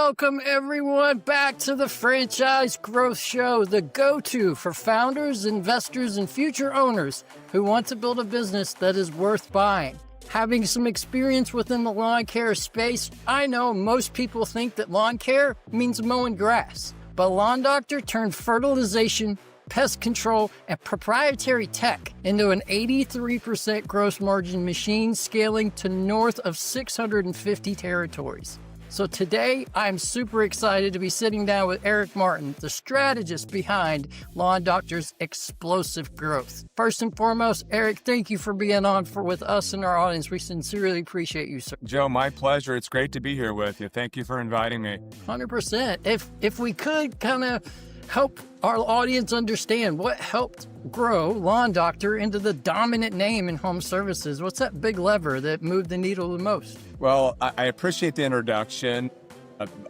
welcome everyone back to the Franchise Growth Show, the go-to for founders, investors, and future owners who want to build a business that is worth buying. Having some experience within the lawn care space, I know most people think that lawn care means mowing grass, but Lawn Doctor turned fertilization, pest control, and proprietary tech into an 83% gross margin machine scaling to north of 650 territories. So today, I'm super excited to be sitting down with Eric Martin, the strategist behind Lawn Doctor's explosive growth. First and foremost, Eric, thank you for being on with us and our audience. We sincerely appreciate you, sir. Joe, my pleasure. It's great to be here with you. Thank you for inviting me. 100%. If we could kind of help our audience understand what helped grow Lawn Doctor into the dominant name in home services. What's that big lever that moved the needle the most? Well, I appreciate the introduction.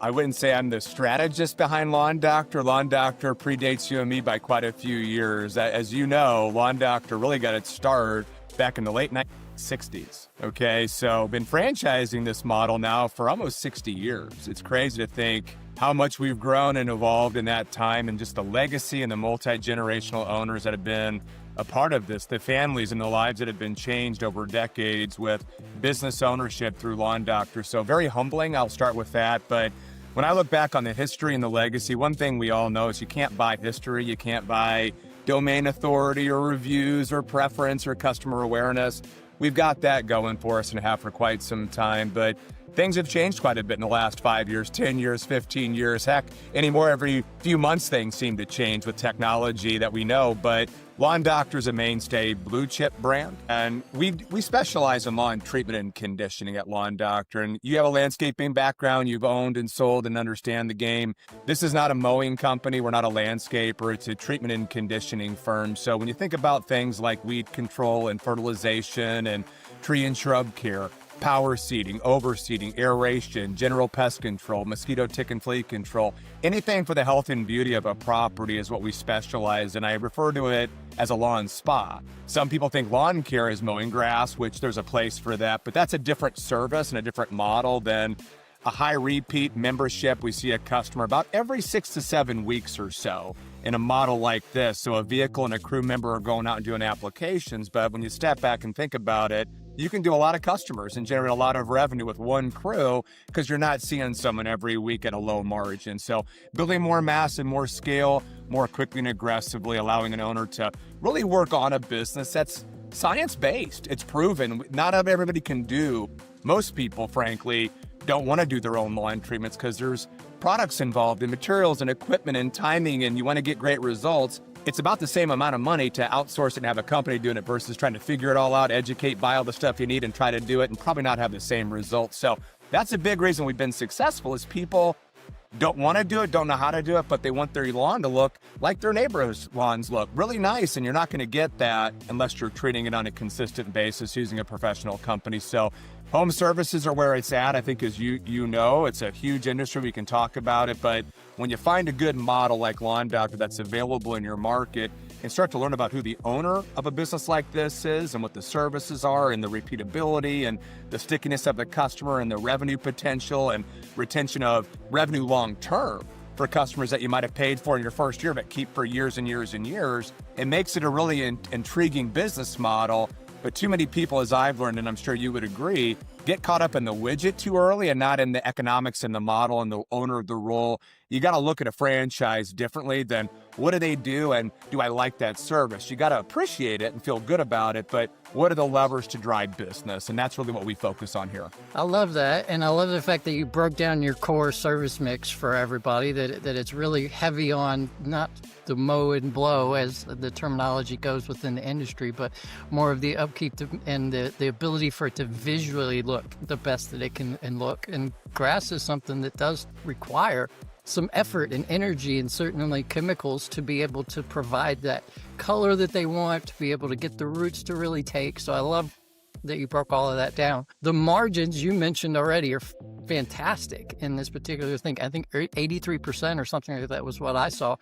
I wouldn't say I'm the strategist behind Lawn Doctor. Lawn Doctor predates you and me by quite a few years. As you know, Lawn Doctor really got its start back in the late 1960s. Okay, so been franchising this model now for almost 60 years. It's crazy to think how much we've grown and evolved in that time, and just the legacy and the multi-generational owners that have been a part of this, the families and the lives that have been changed over decades with business ownership through Lawn Doctor. So very humbling, I'll start with that. But when I look back on the history and the legacy, one thing we all know is you can't buy history, you can't buy domain authority or reviews or preference or customer awareness. We've got that going for us and have for quite some time, but things have changed quite a bit in the last 5 years, 10 years, 15 years. Heck, anymore, every few months things seem to change with technology that we know. But Lawn Doctor is a mainstay blue chip brand, and we specialize in lawn treatment and conditioning at Lawn Doctor. And you have a landscaping background, you've owned and sold and understand the game. This is not a mowing company, we're not a landscaper, it's a treatment and conditioning firm. So when you think about things like weed control and fertilization and tree and shrub care, power seeding, overseeding, aeration, general pest control, mosquito, tick, and flea control. Anything for the health and beauty of a property is what we specialize in. I refer to it as a lawn spa. Some people think lawn care is mowing grass, which there's a place for that, but that's a different service and a different model than a high repeat membership. We see a customer about every 6 to 7 weeks or so in a model like this. So a vehicle and a crew member are going out and doing applications, but when you step back and think about it, you can do a lot of customers and generate a lot of revenue with one crew because you're not seeing someone every week at a low margin. So building more mass and more scale, more quickly and aggressively, allowing an owner to really work on a business that's science-based. It's proven. Not everybody can do. Most people, frankly, don't want to do their own lawn treatments because there's products involved and materials and equipment and timing, and you want to get great results. It's about the same amount of money to outsource it and have a company doing it versus trying to figure it all out, educate, buy all the stuff you need and try to do it and probably not have the same results. So that's a big reason we've been successful is people don't want to do it, don't know how to do it, but they want their lawn to look like their neighbor's lawns look really nice. And you're not going to get that unless you're treating it on a consistent basis using a professional company. So home services are where it's at. I think as you know, it's a huge industry. We can talk about it, but when you find a good model like Lawn Doctor that's available in your market and start to learn about who the owner of a business like this is and what the services are and the repeatability and the stickiness of the customer and the revenue potential and retention of revenue long-term for customers that you might have paid for in your first year but keep for years and years and years, it makes it a really intriguing business model. But too many people, as I've learned, and I'm sure you would agree, get caught up in the widget too early and not in the economics and the model and the owner of the role. You got to look at a franchise differently than what do they do and do I like that service? You got to appreciate it and feel good about it, but what are the levers to drive business? And that's really what we focus on here. I love that. And I love the fact that you broke down your core service mix for everybody, that it's really heavy on not the mow and blow as the terminology goes within the industry, but more of the upkeep and the ability for it to visually look the best that it can and look. And grass is something that does require some effort and energy and certainly chemicals to be able to provide that color that they want, to be able to get the roots to really take. So I love that you broke all of that down. The margins you mentioned already are fantastic in this particular thing. I think 83% or something like that was what I saw.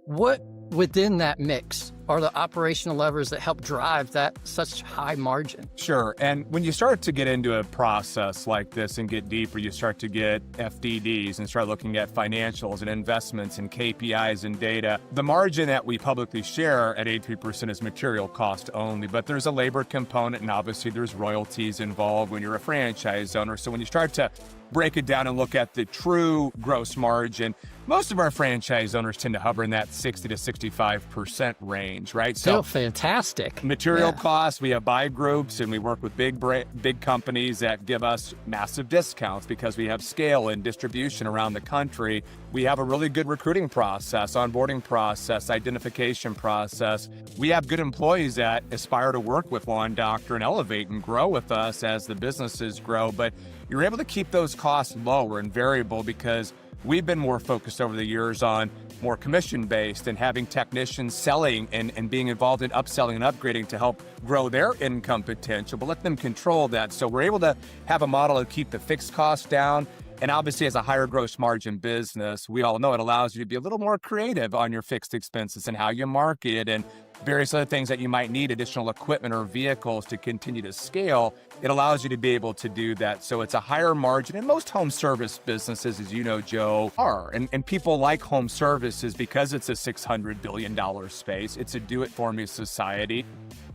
What within that mix are the operational levers that help drive that such high margin? Sure. And when you start to get into a process like this and get deeper, you start to get FDDs and start looking at financials and investments and KPIs and data. The margin that we publicly share at 83% is material cost only, but there's a labor component, and obviously there's royalties involved when you're a franchise owner. So when you start to break it down and look at the true gross margin, most of our franchise owners tend to hover in that 60 to 65% range, right? Still fantastic. Material costs, we have buy groups, and we work with big companies that give us massive discounts because we have scale and distribution around the country. We have a really good recruiting process, onboarding process, identification process. We have good employees that aspire to work with Lawn Doctor and elevate and grow with us as the businesses grow, but you're able to keep those costs lower and variable because we've been more focused over the years on more commission-based and having technicians selling and being involved in upselling and upgrading to help grow their income potential, but let them control that. So we're able to have a model to keep the fixed costs down. And obviously, as a higher gross margin business, we all know it allows you to be a little more creative on your fixed expenses and how you market and various other things that you might need, additional equipment or vehicles to continue to scale. It allows you to be able to do that. So it's a higher margin. And most home service businesses, as you know, Joe, are. And people like home services because it's a $600 billion space. It's a do-it-for-me society.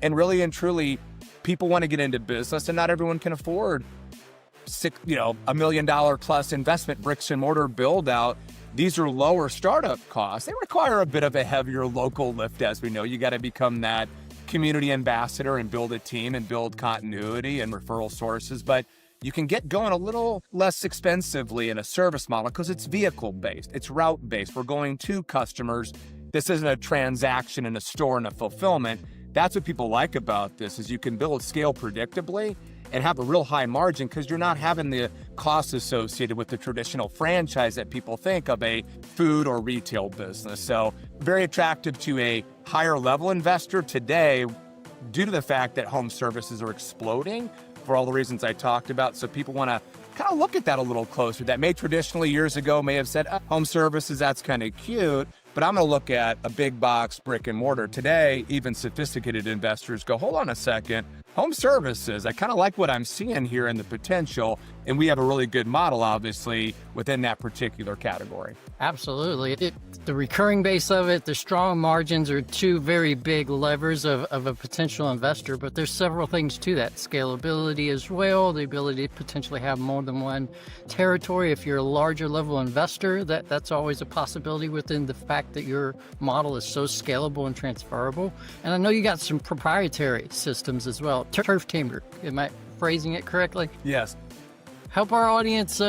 And really and truly, people want to get into business, and not everyone can afford $1 million plus investment bricks and mortar build out. These are lower startup costs. They require a bit of a heavier local lift, as we know. You got to become that community ambassador and build a team and build continuity and referral sources. But you can get going a little less expensively in a service model because it's vehicle based, it's route based. We're going to customers. This isn't a transaction in a store and a fulfillment. That's what people like about this, is you can build scale predictably and have a real high margin because you're not having the costs associated with the traditional franchise that people think of a food or retail business. So very attractive to a higher level investor today due to the fact that home services are exploding for all the reasons I talked about. So people want to kind of look at that a little closer. That may traditionally years ago may have said, home services, that's kind of cute. But I'm going to look at a big box brick and mortar. Today, even sophisticated investors go, hold on a second, home services, I kind of like what I'm seeing here and the potential. And we have a really good model, obviously, within that particular category. Absolutely. The recurring base of it, the strong margins are two very big levers of a potential investor, but there's several things to that. Scalability as well, the ability to potentially have more than one territory. If you're a larger level investor, that's always a possibility within the fact that your model is so scalable and transferable. And I know you got some proprietary systems as well. Turf tamer, am I phrasing it correctly? Yes. Help our audience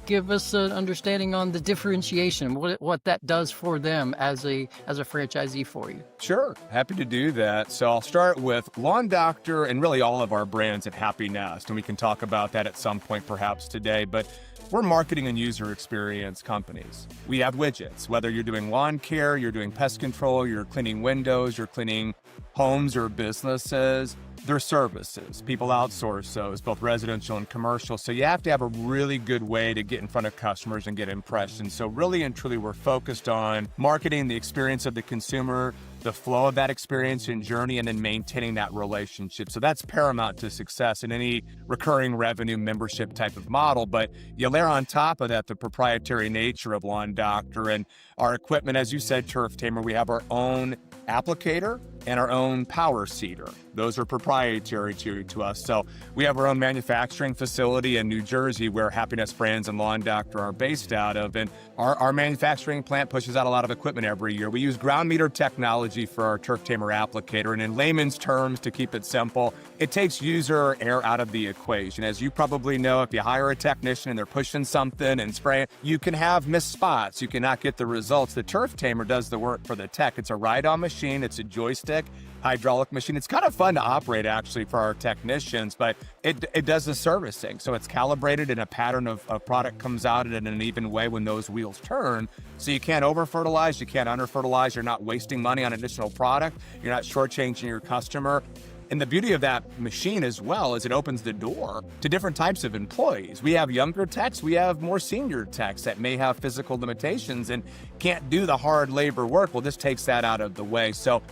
give us an understanding on the differentiation, what that does for them as a franchisee for you. Sure, happy to do that. So I'll start with Lawn Doctor and really all of our brands at Happy Nest, and we can talk about that at some point perhaps today, but we're marketing and user experience companies. We have widgets, whether you're doing lawn care, you're doing pest control, you're cleaning windows, you're cleaning homes or businesses. They're services. People outsource those, both residential and commercial. So you have to have a really good way to get in front of customers and get impressions. So really and truly, we're focused on marketing the experience of the consumer, the flow of that experience and journey, and then maintaining that relationship. So that's paramount to success in any recurring revenue membership type of model. But you layer on top of that the proprietary nature of Lawn Doctor and our equipment, as you said, Turf Tamer. We have our own applicator and our own power seeder. Those are proprietary to us. So we have our own manufacturing facility in New Jersey where Happiness Brands and Lawn Doctor are based out of. And our manufacturing plant pushes out a lot of equipment every year. We use ground meter technology for our Turf Tamer applicator. And in layman's terms, to keep it simple, it takes user error out of the equation. As you probably know, if you hire a technician and they're pushing something and spraying, you can have missed spots. You cannot get the results. The Turf Tamer does the work for the tech. It's a ride-on machine. It's a joystick, hydraulic machine. It's kind of fun to operate actually for our technicians, but it does the servicing. So it's calibrated and a pattern of product comes out in an even way when those wheels turn. So you can't over-fertilize, you can't under-fertilize, you're not wasting money on additional product, you're not shortchanging your customer. And the beauty of that machine as well is it opens the door to different types of employees. We have younger techs, we have more senior techs that may have physical limitations and can't do the hard labor work. Well, this takes that out of the way. So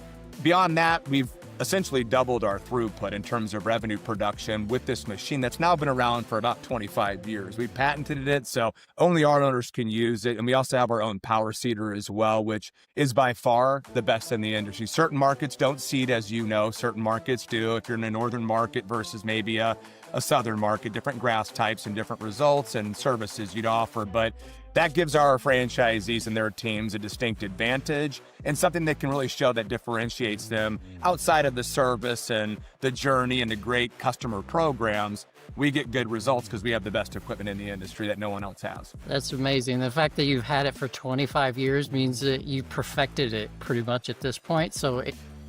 Beyond that, we've essentially doubled our throughput in terms of revenue production with this machine that's now been around for about 25 years. We patented it, so only our owners can use it. And we also have our own power seeder as well, which is by far the best in the industry. Certain markets don't seed, as you know, certain markets do. If you're in a northern market versus maybe a southern market, different grass types and different results and services you'd offer. But that gives our franchisees and their teams a distinct advantage and something that can really show that differentiates them outside of the service and the journey and the great customer programs. We get good results because we have the best equipment in the industry that no one else has. That's amazing. The fact that you've had it for 25 years means that you perfected it pretty much at this point. So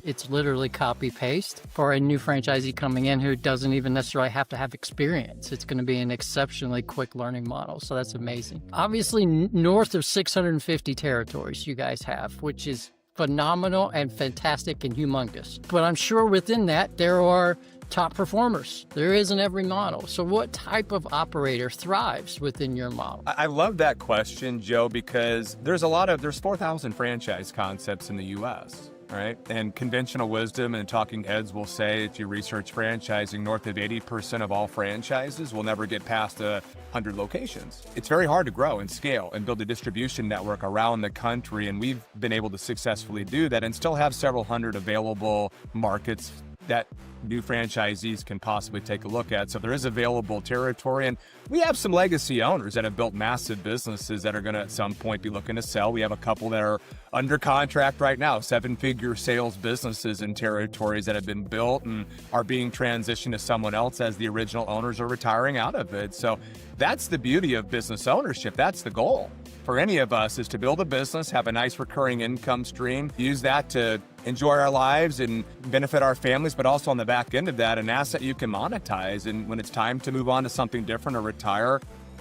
it's literally copy paste for a new franchisee coming in who doesn't even necessarily have to have experience. It's going to be an exceptionally quick learning model. So that's amazing. Obviously, north of 650 territories you guys have, which is phenomenal and fantastic and humongous. But I'm sure within that, there are top performers. There is in every model. So what type of operator thrives within your model? I love that question, Joe, because there's 4,000 franchise concepts in the U.S., right? And conventional wisdom and talking heads will say, if you research franchising, north of 80% of all franchises will never get past 100 locations. It's very hard to grow and scale and build a distribution network around the country. And we've been able to successfully do that and still have several hundred available markets that new franchisees can possibly take a look at. So there is available territory, and we have some legacy owners that have built massive businesses that are going to at some point be looking to sell. We have a couple that are under contract right now, 7-figure sales businesses in territories that have been built and are being transitioned to someone else as the original owners are retiring out of it. So that's the beauty of business ownership. That's the goal for any of us, is to build a business, have a nice recurring income stream, use that to enjoy our lives and benefit our families, but also on the back end of that, an asset you can monetize. And when it's time to move on to something different or retire,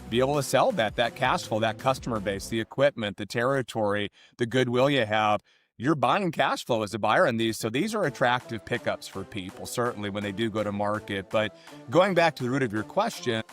be able to sell that cash flow, that customer base, the equipment, the territory, the goodwill you have. You're buying cash flow as a buyer in these. So these are attractive pickups for people, certainly when they do go to market. But going back to the root of your question,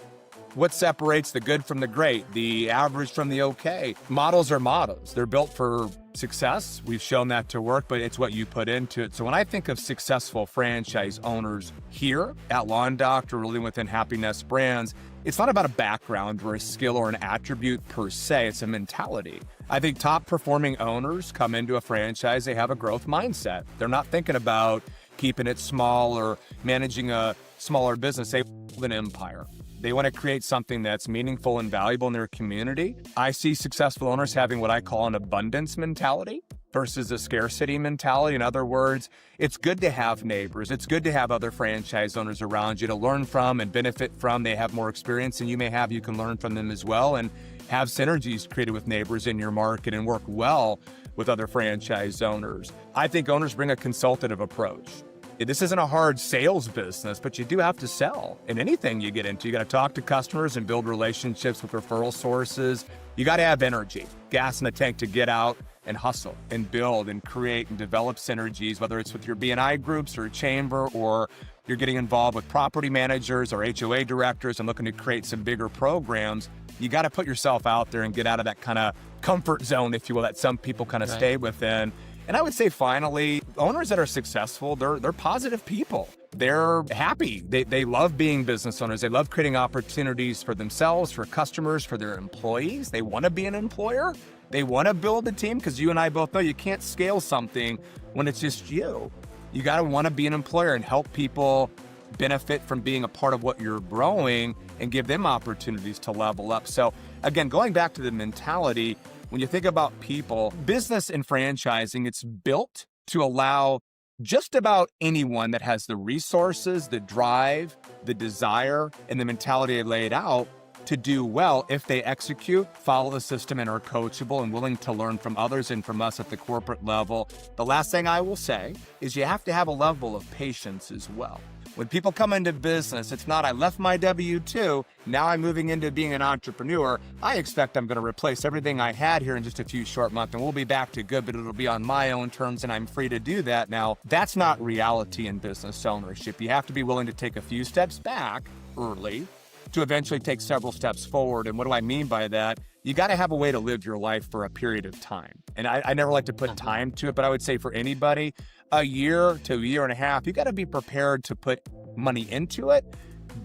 what separates the good from the great, the average from the okay? Models are models. They're built for success. We've shown that to work, but it's what you put into it. So when I think of successful franchise owners here at Lawn Doctor, really within Happiness Brands, it's not about a background or a skill or an attribute per se. It's a mentality. I think top performing owners come into a franchise, they have a growth mindset. They're not thinking about keeping it small or managing a smaller business. They build an empire. They want to create something that's meaningful and valuable in their community. I see successful owners having what I call an abundance mentality versus a scarcity mentality. In other words, it's good to have neighbors. It's good to have other franchise owners around you to learn from and benefit from. They have more experience than you may have. You can learn from them as well and have synergies created with neighbors in your market and work well with other franchise owners. I think owners bring a consultative approach. This isn't a hard sales business, but you do have to sell in anything you get into. You got to talk to customers and build relationships with referral sources. You got to have energy, gas in the tank to get out and hustle and build and create and develop synergies, whether it's with your B&I groups or chamber, or you're getting involved with property managers or HOA directors and looking to create some bigger programs. You got to put yourself out there and get out of that kind of comfort zone, if you will, that some people kind of stay within. And I would say, finally, owners that are successful, they're positive people. They're happy. They love being business owners. They love creating opportunities for themselves, for customers, for their employees. They want to be an employer. They want to build a team, because you and I both know you can't scale something when it's just you. You got to want to be an employer and help people benefit from being a part of what you're growing and give them opportunities to level up. So again, going back to the mentality, when you think about people, business and franchising, it's built to allow just about anyone that has the resources, the drive, the desire, and the mentality laid out to do well if they execute, follow the system, and are coachable and willing to learn from others and from us at the corporate level. The last thing I will say is you have to have a level of patience as well. When people come into business, it's not, I left my W-2, now I'm moving into being an entrepreneur. I expect I'm going to replace everything I had here in just a few short months, and we'll be back to good, but it'll be on my own terms, and I'm free to do that. Now, that's not reality in business ownership. You have to be willing to take a few steps back early to eventually take several steps forward. And what do I mean by that? you got to have a way to live your life for a period of time. And I never like to put time to it, but I would say for anybody, a year to a year and a half, you got to be prepared to put money into it,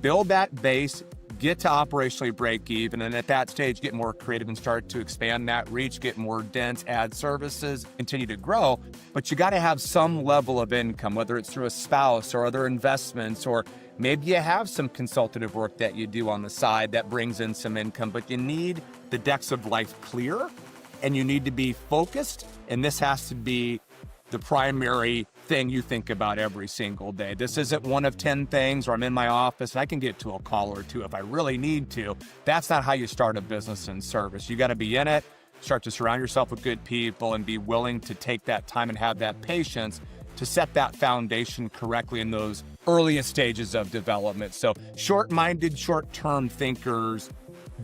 build that base, get to operationally break even, and at that stage, get more creative and start to expand that reach, get more dense, add services, continue to grow. But you got to have some level of income, whether it's through a spouse or other investments, or maybe you have some consultative work that you do on the side that brings in some income, but you need the decks of life clear and you need to be focused. And this has to be the primary thing you think about every single day. This isn't one of 10 things, or I'm in my office and I can get to a call or two if I really need to. That's not how you start a business in service. You got to be in it, start to surround yourself with good people, and be willing to take that time and have that patience to set that foundation correctly in those earliest stages of development. So short-minded, short-term thinkers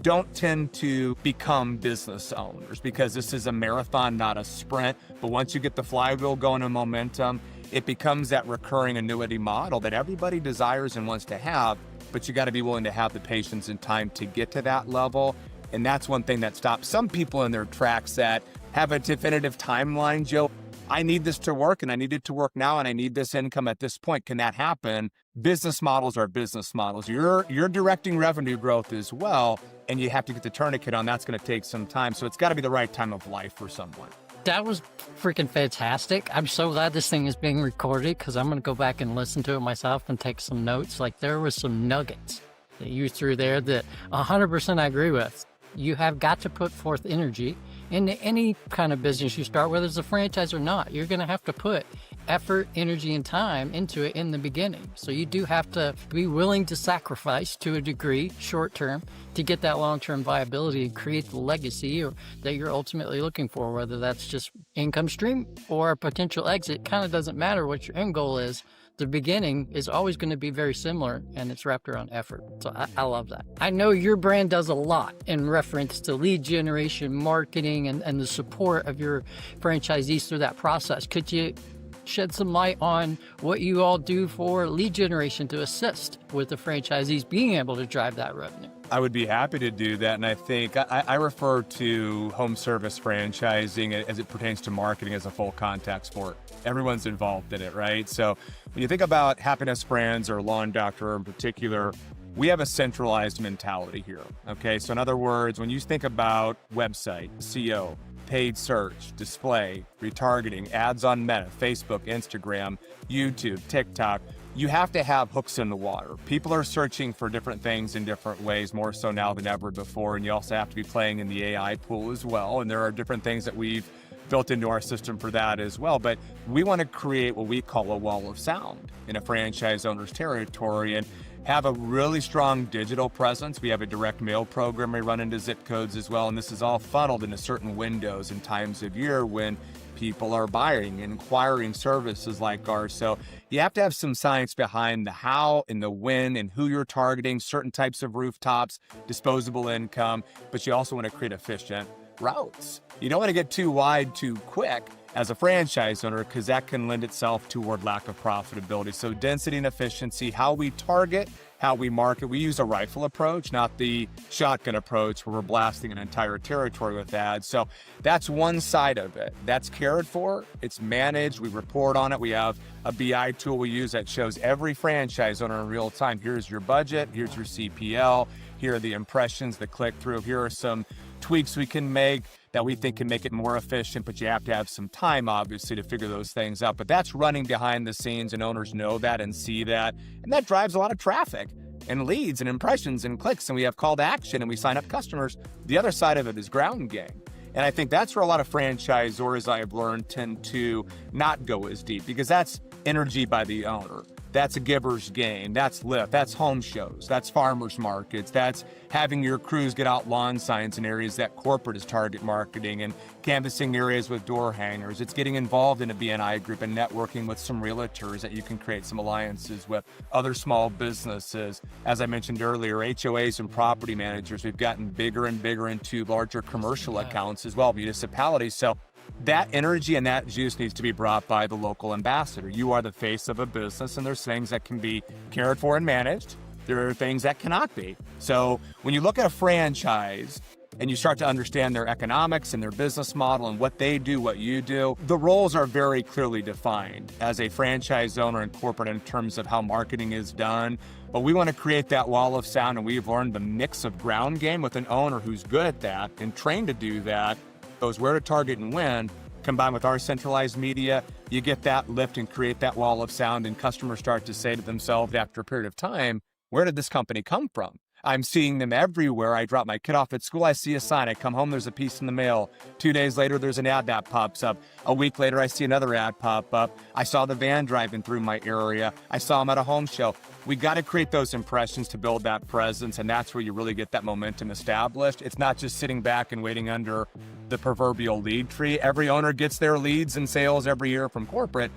don't tend to become business owners, because this is a marathon, not a sprint. But once you get the flywheel going and momentum, it becomes that recurring annuity model that everybody desires and wants to have, but you got to be willing to have the patience and time to get to that level. And that's one thing that stops some people in their tracks that have a definitive timeline. Joe, I need this to work and I need it to work now and I need this income at this point. Can that happen? Business models are business models. You're directing revenue growth as well, and you have to get the tourniquet on. That's going to take some time. So it's got to be the right time of life for someone. That was freaking fantastic. I'm so glad this thing is being recorded, because I'm going to go back and listen to it myself and take some notes. Like, there was some nuggets that you threw there that 100% I agree with. You have got to put forth energy into any kind of business you start, whether it's a franchise or not. You're going to have to put effort, energy, and time into it in the beginning. So you do have to be willing to sacrifice to a degree, short term, to get that long-term viability and create the legacy that you're ultimately looking for, whether that's just income stream or a potential exit. Kind of doesn't matter what your end goal is. The beginning is always going to be very similar, and it's wrapped around effort. So I love that. I know your brand does a lot in reference to lead generation, marketing, and the support of your franchisees through that process. Could you shed some light on what you all do for lead generation to assist with the franchisees being able to drive that revenue? I would be happy to do that. And I think I refer to home service franchising as it pertains to marketing as a full contact sport. Everyone's involved in it, right? So when you think about Happiness Brands or Lawn Doctor in particular, we have a centralized mentality here, okay? So in other words, when you think about website, SEO, paid search, display, retargeting, ads on Meta, Facebook, Instagram, YouTube, TikTok, you have to have hooks in the water. People are searching for different things in different ways, more so now than ever before. And you also have to be playing in the AI pool as well. And there are different things that we've built into our system for that as well. But we want to create what we call a wall of sound in a franchise owner's territory and have a really strong digital presence. We have a direct mail program we run into zip codes as well. And this is all funneled into certain windows and times of year when people are buying and inquiring services like ours. So you have to have some science behind the how and the when and who you're targeting, certain types of rooftops, disposable income, but you also want to create efficient routes. You don't want to get too wide too quick as a franchise owner, because that can lend itself toward lack of profitability. So density and efficiency, how we target, how we market. We use a rifle approach, not the shotgun approach where we're blasting an entire territory with ads. So that's one side of it. That's cared for. It's managed. We report on it. We have a BI tool we use that shows every franchise owner in real time. Here's your budget. Here's your CPL. Here are the impressions, the click-through. Here are some tweaks we can make that we think can make it more efficient, but you have to have some time, obviously, to figure those things out. But that's running behind the scenes, and owners know that and see that. And that drives a lot of traffic and leads and impressions and clicks, and we have call to action and we sign up customers. The other side of it is ground game. And I think that's where a lot of franchisors, I have learned, tend to not go as deep, because that's energy by the owner. That's a giver's gain. That's Lyft. That's home shows. That's farmers markets. That's having your crews get out lawn signs in areas that corporate is target marketing, and canvassing areas with door hangers. It's getting involved in a BNI group and networking with some realtors that you can create some alliances with, other small businesses. As I mentioned earlier, HOAs and property managers, we've gotten bigger and bigger into larger commercial accounts as well, municipalities. So that energy and that juice needs to be brought by the local ambassador. You are the face of a business, and there's things that can be cared for and managed. There are things that cannot be. So when you look at a franchise and you start to understand their economics and their business model and what they do, what you do. The roles are very clearly defined as a franchise owner and corporate in terms of how marketing is done. But we want to create that wall of sound, and we've learned the mix of ground game with an owner who's good at that and trained to do that, knows where to target and when. Combined with our centralized media, you get that lift and create that wall of sound, and customers start to say to themselves after a period of time, where did this company come from? I'm seeing them everywhere. I drop my kid off at school, I see a sign. I come home, there's a piece in the mail. 2 days later, there's an ad that pops up. A week later, I see another ad pop up. I saw the van driving through my area. I saw them at a home show. We got to create those impressions to build that presence, and that's where you really get that momentum established. It's not just sitting back and waiting under the proverbial lead tree. Every owner gets their leads and sales every year from corporate,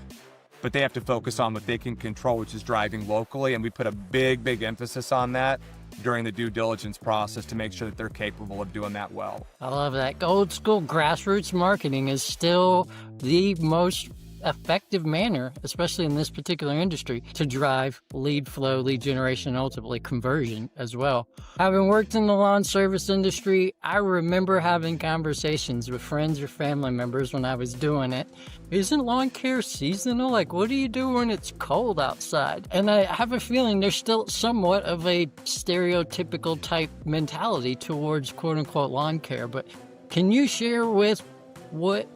but they have to focus on what they can control, which is driving locally, and we put a big emphasis on that during the due diligence process to make sure that they're capable of doing that well. I love that. Old school grassroots marketing is still the most effective manner, especially in this particular industry, to drive lead flow, lead generation, and ultimately conversion as well. Having worked in the lawn service industry, I remember having conversations with friends or family members when I was doing it. Isn't lawn care seasonal? Like, what do you do when it's cold outside? And I have a feeling there's still somewhat of a stereotypical type mentality towards quote unquote lawn care. But can you share with what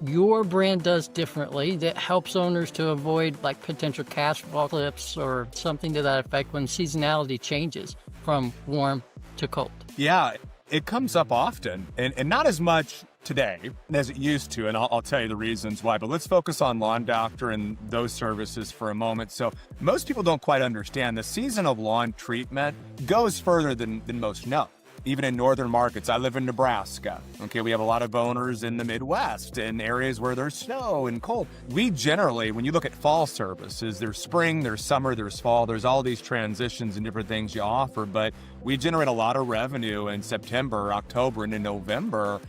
your brand does differently that helps owners to avoid like potential cash flow clips or something to that effect when seasonality changes from warm to cold? Yeah, it comes up often and not as much today as it used to, and I'll tell you the reasons why, but let's focus on Lawn Doctor and those services for a moment. So most people don't quite understand the season of lawn treatment goes further than most know. Even in northern markets, I live in Nebraska. Okay, we have a lot of owners in the Midwest in areas where there's snow and cold. We generally, when you look at fall services, there's spring, there's summer, there's fall, there's all these transitions and different things you offer, but we generate a lot of revenue in September, October, and in November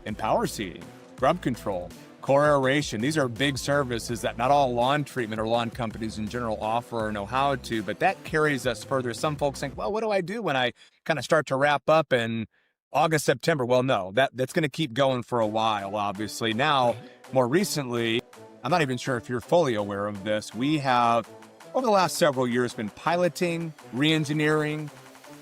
in power seeding, grub control, core aeration. These are big services that not all lawn treatment or lawn companies in general offer or know how to, but that carries us further. Some folks think, well, what do I do when I kind of start to wrap up in August, September? Well, no, that's going to keep going for a while, obviously. Now, more recently, I'm not even sure if you're fully aware of this, we have, over the last several years, been piloting, re-engineering,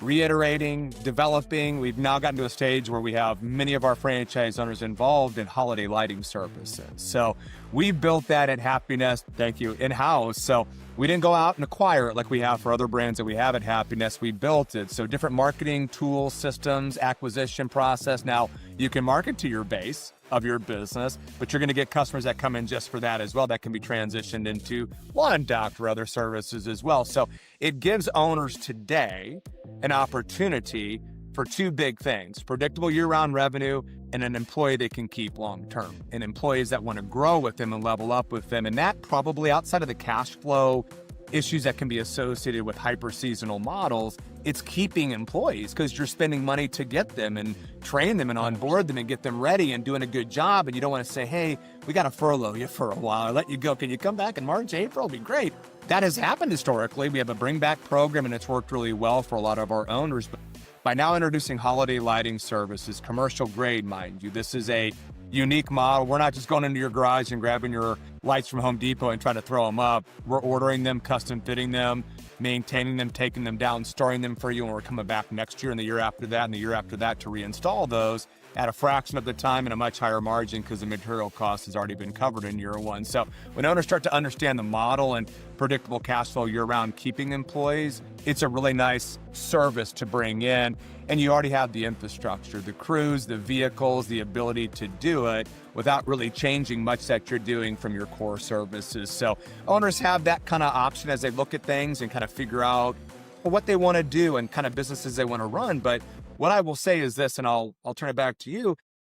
reiterating, developing. We've now gotten to a stage where we have many of our franchise owners involved in holiday lighting services. So we built that at Happiness, thank you, in-house. So we didn't go out and acquire it like we have for other brands that we have at Happiness. We built it. So different marketing tools, systems, acquisition process. Now you can market to your base of your business, but you're going to get customers that come in just for that as well. That can be transitioned into Lawn Doctor, other services as well. So it gives owners today an opportunity for two big things: predictable year-round revenue and an employee they can keep long-term, and employees that want to grow with them and level up with them. And that probably, outside of the cash flow issues that can be associated with hyper-seasonal models, it's keeping employees because you're spending money to get them and train them and onboard them and get them ready and doing a good job. And you don't want to say, hey, we got to furlough you for a while, let you go. Can you come back in March, April? It'll be great. That has happened historically. We have a bring back program and it's worked really well for a lot of our owners. But by now introducing holiday lighting services, commercial grade, mind you, this is a unique model. We're not just going into your garage and grabbing your lights from Home Depot and trying to throw them up. We're ordering them, custom fitting them, maintaining them, taking them down, storing them for you, and we're coming back next year and the year after that and the year after that to reinstall those at a fraction of the time and a much higher margin because the material cost has already been covered in year one. So when owners start to understand the model and predictable cash flow year-round, keeping employees, it's a really nice service to bring in. And you already have the infrastructure, the crews, the vehicles, the ability to do it without really changing much that you're doing from your core services. So owners have that kind of option as they look at things and kind of figure out what they want to do and kind of businesses they want to run. But what I will say is this, and I'll turn it back to you.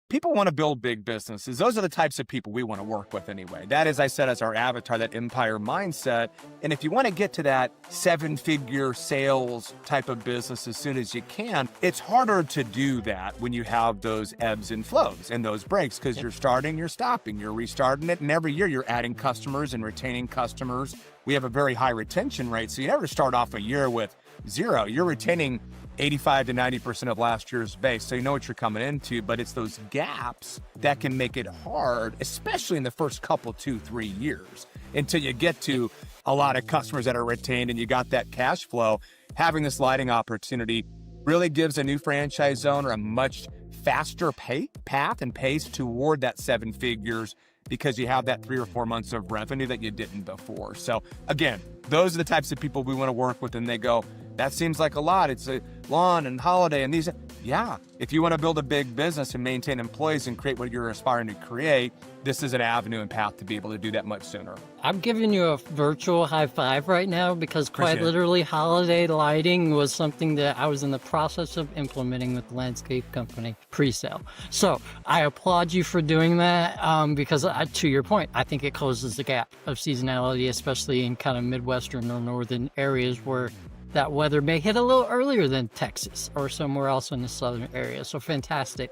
People want to build big businesses. Those are the types of people we want to work with anyway. That, as I said, is our avatar, that empire mindset. And if you want to get to that 7-figure sales type of business as soon as you can, it's harder to do that when you have those ebbs and flows and those breaks because you're starting, you're stopping, you're restarting it. And every year you're adding customers and retaining customers. We have a very high retention rate. So you never start off a year with zero. You're retaining 85 to 90% of last year's base. So you know what you're coming into, but it's those gaps that can make it hard, especially in the first couple, 2-3 years, until you get to a lot of customers that are retained and you got that cash flow. Having this sliding opportunity really gives a new franchise owner a much faster path and pace toward that 7 figures, because you have that 3 or 4 months of revenue that you didn't before. So again, those are the types of people we want to work with, and they go, that seems like a lot. It's a lawn and holiday and these. Yeah, if you want to build a big business and maintain employees and create what you're aspiring to create, this is an avenue and path to be able to do that much sooner. I'm giving you a virtual high five right now, because quite literally holiday lighting was something that I was in the process of implementing with the landscape company pre-sale. So I applaud you for doing that, because to your point, I think it closes the gap of seasonality, especially in kind of Midwestern or northern areas where that weather may hit a little earlier than Texas or somewhere else in the southern area. So fantastic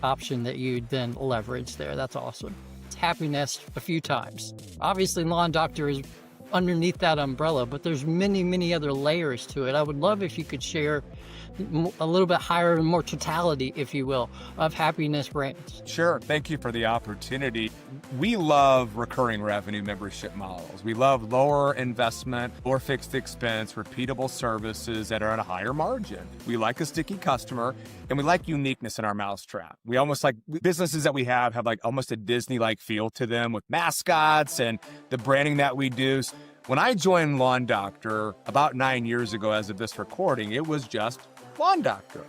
option that you then leverage there. That's awesome. It's Happy Nest a few times. Obviously, Lawn Doctor is underneath that umbrella, but there's many other layers to it. I would love if you could share a little bit higher and more totality, if you will, of Happy Nest brands. Sure. Thank you for the opportunity. We love recurring revenue membership models. We love lower investment or fixed expense, repeatable services that are at a higher margin. We like a sticky customer, and we like uniqueness in our mousetrap. We almost like businesses that we have like almost a Disney-like feel to them with mascots and the branding that we do. When I joined Lawn Doctor about 9 years ago, as of this recording, it was just Lawn Doctor.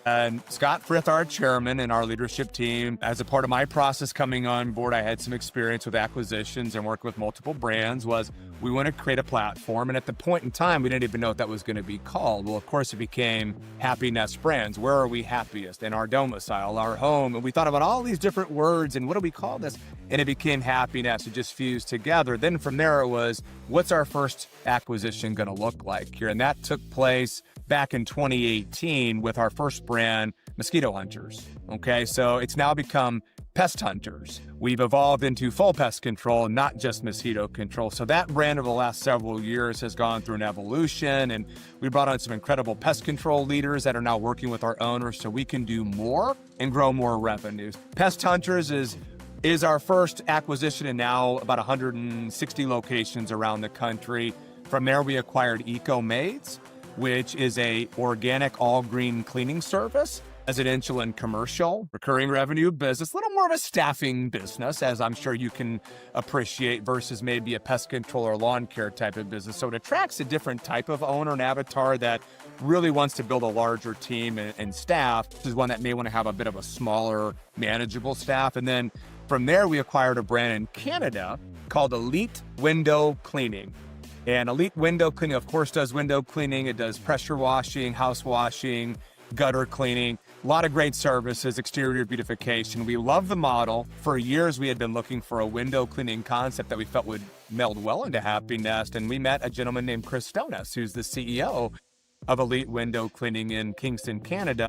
And Scott Frith, our chairman, and our leadership team, as a part of my process coming on board, I had some experience with acquisitions and working with multiple brands, was we want to create a platform. And at the point in time, we didn't even know what that was going to be called. Well, of course, it became Happy Nest Brands. Where are we happiest? In our domicile, our home. And we thought about all these different words and what do we call this? And it became Happy Nest. It just fused together. Then from there, it was, what's our first acquisition going to look like here? And that took place back in 2018 with our first brand, Mosquito Hunters. Okay, so it's now become Pest Hunters. We've evolved into full pest control, not just mosquito control. So that brand over the last several years has gone through an evolution, and we brought on some incredible pest control leaders that are now working with our owners so we can do more and grow more revenues. Pest Hunters is our first acquisition, and now about 160 locations around the country. From there, we acquired Eco Maids, which is a organic all-green cleaning service, residential and commercial, recurring revenue business, a little more of a staffing business, as I'm sure you can appreciate, versus maybe a pest control or lawn care type of business. So it attracts a different type of owner and avatar that really wants to build a larger team and staff. This is one that may want to have a bit of a smaller, manageable staff. And then from there, we acquired a brand in Canada called Elite Window Cleaning. And Elite Window Cleaning, of course, does window cleaning. It does pressure washing, house washing, gutter cleaning, a lot of great services, exterior beautification. We love the model. For years, we had been looking for a window cleaning concept that we felt would meld well into Happy Nest. And we met a gentleman named Chris Stonas, who's the CEO of Elite Window Cleaning in Kingston, Canada.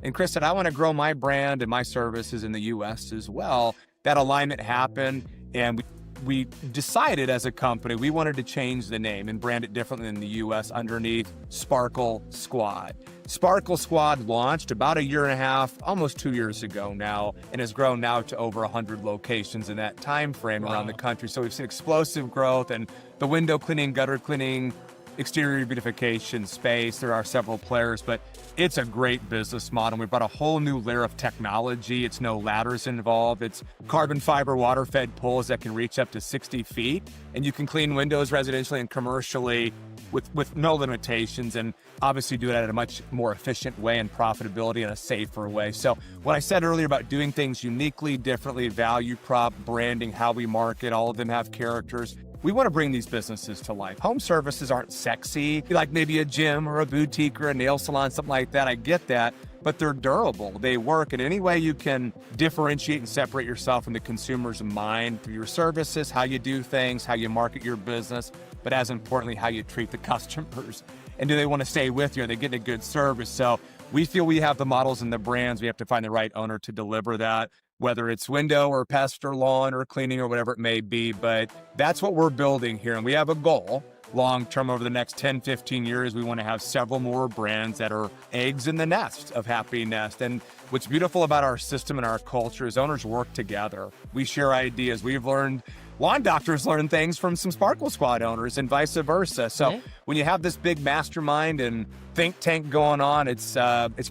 And Chris said, I want to grow my brand and my services in the U.S. as well. That alignment happened, and we decided as a company we wanted to change the name and brand it differently in the U.S. underneath Sparkle Squad. Sparkle Squad launched about 1.5 years, almost 2 years ago now, and has grown now to over 100 locations in that time frame around the country. So we've seen explosive growth, and the window cleaning, gutter cleaning, exterior beautification space. There are several players, but it's a great business model. We brought a whole new layer of technology. It's no ladders involved. It's carbon fiber water-fed poles that can reach up to 60 feet. And you can clean windows residentially and commercially with no limitations, and obviously do it at a much more efficient way and profitability in a safer way. So what I said earlier about doing things uniquely, differently, value prop, branding, how we market, all of them have characters. We want to bring these businesses to life. Home services aren't sexy, like maybe a gym or a boutique or a nail salon, something like that. I get that, but they're durable. They work in any way you can differentiate and separate yourself from the consumer's mind through your services, how you do things, how you market your business, but as importantly, how you treat the customers. And do they want to stay with you? Are they getting a good service? So we feel we have the models and the brands. We have to find the right owner to deliver that, whether it's window or pest or lawn or cleaning or whatever it may be. But that's what we're building here. And we have a goal long term over the next 10, 15 years, we want to have several more brands that are eggs in the nest of Happy Nest. And what's beautiful about our system and our culture is owners work together. We share ideas. We've learned, lawn doctors learn things from some Sparkle Squad owners and vice versa. So when you have this big mastermind and think tank going on, it's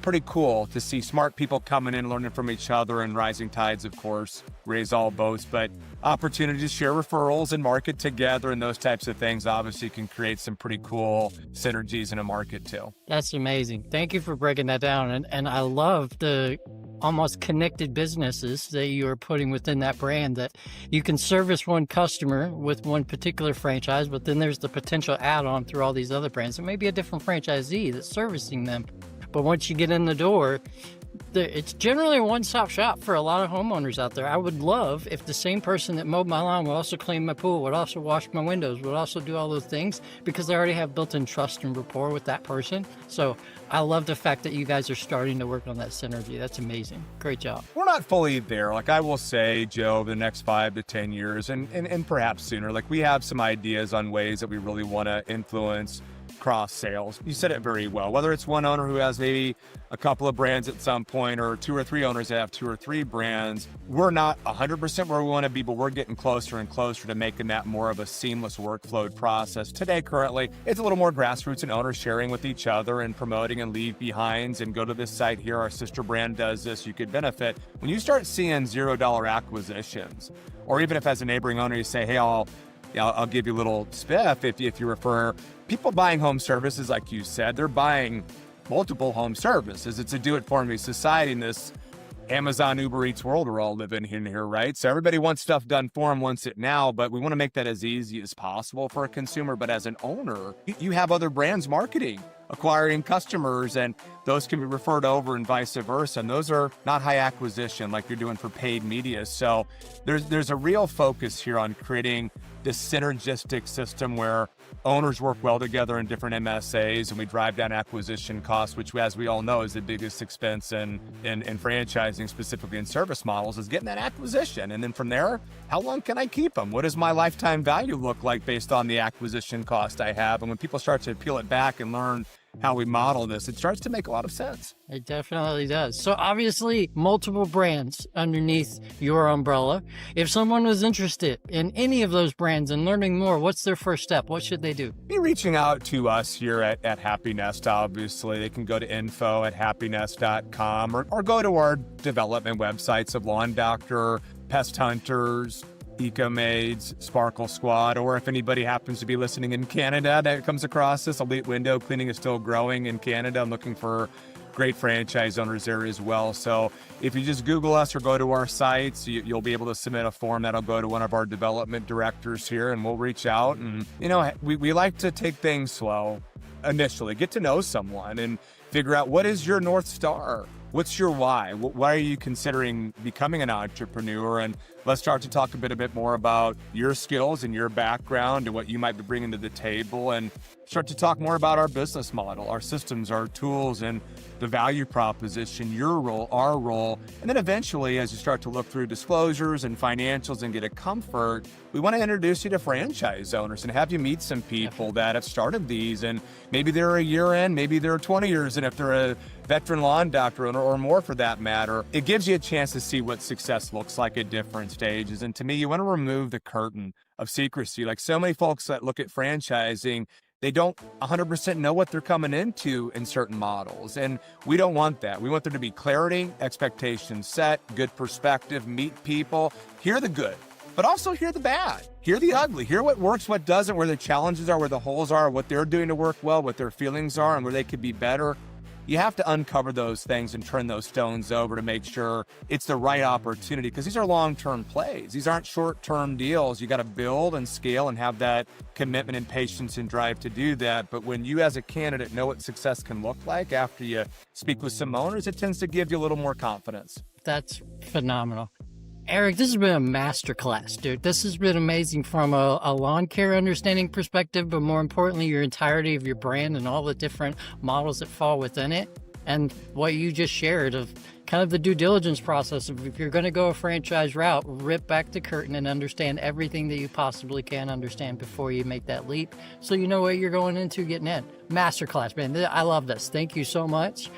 pretty cool to see smart people coming in, learning from each other, and rising tides, of course, raise all boats. But opportunities to share referrals and market together and those types of things obviously can create some pretty cool synergies in a market too. That's amazing. Thank you for breaking that down. And I love the almost connected businesses that you are putting within that brand, that you can service one customer with one particular franchise, but then there's the potential add-on through all these other brands. It may be a different franchisee that's servicing them, but once you get in the door, it's generally a one-stop shop for a lot of homeowners out there. I would love if the same person that mowed my lawn would also clean my pool, would also wash my windows, would also do all those things, because I already have built-in trust and rapport with that person. So I love the fact that you guys are starting to work on that synergy. That's amazing. Great job. We're not fully there. Like I will say, Joe, over the next 5 to 10 years and perhaps sooner, like we have some ideas on ways that we really want to influence cross sales. You said it very well. Whether it's one owner who has maybe a couple of brands at some point, or 2 or 3 owners that have 2 or 3 brands, we're not 100% where we want to be, but we're getting closer and closer to making that more of a seamless workflow process. Today, currently, it's a little more grassroots and owners sharing with each other and promoting and leave behinds and go to this site here. Our sister brand does this. You could benefit. When you start seeing $0 acquisitions, or even if as a neighboring owner, you say, hey, I'll give you a little spiff if you refer. People buying home services, like you said, they're buying multiple home services. It's a do-it-for-me society in this Amazon, Uber Eats world we're all living in here, right? So everybody wants stuff done for them, wants it now, but we want to make that as easy as possible for a consumer. But as an owner, you have other brands marketing, acquiring customers, and those can be referred over and vice versa. And those are not high acquisition like you're doing for paid media. So there's a real focus here on creating this synergistic system where owners work well together in different MSAs, and we drive down acquisition costs, which, as we all know, is the biggest expense in franchising, specifically in service models, is getting that acquisition. And then from there, how long can I keep them? What does my lifetime value look like based on the acquisition cost I have? And when people start to peel it back and learn how we model this, it starts to make a lot of sense. It definitely does. So obviously, multiple brands underneath your umbrella. If someone was interested in any of those brands and learning more, what's their first step? What should they do? Be reaching out to us here at Happy Nest, obviously. They can go to info@happynest.com or go to our development websites of Lawn Doctor, Pest Hunters, Ecomaids, Sparkle Squad, or if anybody happens to be listening in Canada that comes across this, Elite Window Cleaning is still growing in Canada. I'm looking for great franchise owners there as well. So if you just Google us or go to our sites, you'll be able to submit a form that'll go to one of our development directors here, and we'll reach out. And, we like to take things slow initially, get to know someone and figure out, what is your North Star? What's your why? Why are you considering becoming an entrepreneur? And let's start to talk a bit more about your skills and your background and what you might be bringing to the table, and start to talk more about our business model, our systems, our tools, and the value proposition, your role, our role. And then eventually, as you start to look through disclosures and financials and get a comfort, we want to introduce you to franchise owners and have you meet some people that have started these, and maybe they're a year in, maybe they're 20 years in, if they're a veteran lawn doctor owner or more for that matter. It gives you a chance to see what success looks like at different stages. And to me, you want to remove the curtain of secrecy. Like so many folks that look at franchising, they don't 100% know what they're coming into in certain models. And we don't want that. We want there to be clarity, expectations set, good perspective, meet people, hear the good, but also hear the bad, hear the ugly, hear what works, what doesn't, where the challenges are, where the holes are, what they're doing to work well, what their feelings are, and where they could be better. You have to uncover those things and turn those stones over to make sure it's the right opportunity, because these are long-term plays. These aren't short-term deals. You got to build and scale and have that commitment and patience and drive to do that. But when you as a candidate know what success can look like after you speak with some owners, it tends to give you a little more confidence. That's phenomenal. Eric, this has been a masterclass, dude. This has been amazing from a lawn care understanding perspective, but more importantly, your entirety of your brand and all the different models that fall within it. And what you just shared of kind of the due diligence process of if you're going to go a franchise route, rip back the curtain and understand everything that you possibly can understand before you make that leap, so you know what you're going into getting in. Masterclass, man. I love this. Thank you so much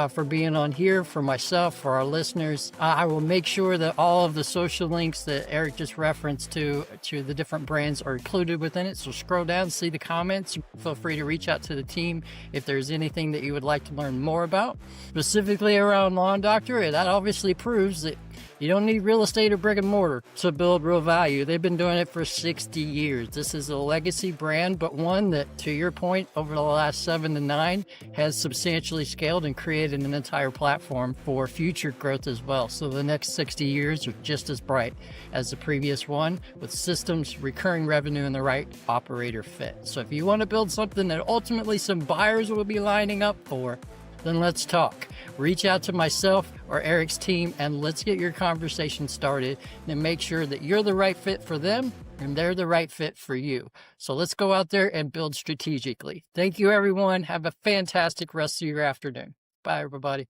for being on here, for myself, for our listeners. I will make sure that all of the social links that Eric just referenced to the different brands are included within it. So scroll down, see the comments. Feel free to reach out to the team if there's anything that you would like to learn more about, specifically around Lawn Doctor. That obviously proves that you don't need real estate or brick and mortar to build real value. They've been doing it for 60 years. This is a legacy brand, but one that, to your point, over the last 7 to 9 has substantially scaled and created an entire platform for future growth as well. So the next 60 years are just as bright as the previous one, with systems, recurring revenue, and the right operator fit. So if you want to build something that ultimately some buyers will be lining up for, then let's talk. Reach out to myself or Eric's team and let's get your conversation started and make sure that you're the right fit for them and they're the right fit for you. So let's go out there and build strategically. Thank you, everyone. Have a fantastic rest of your afternoon. Bye, everybody.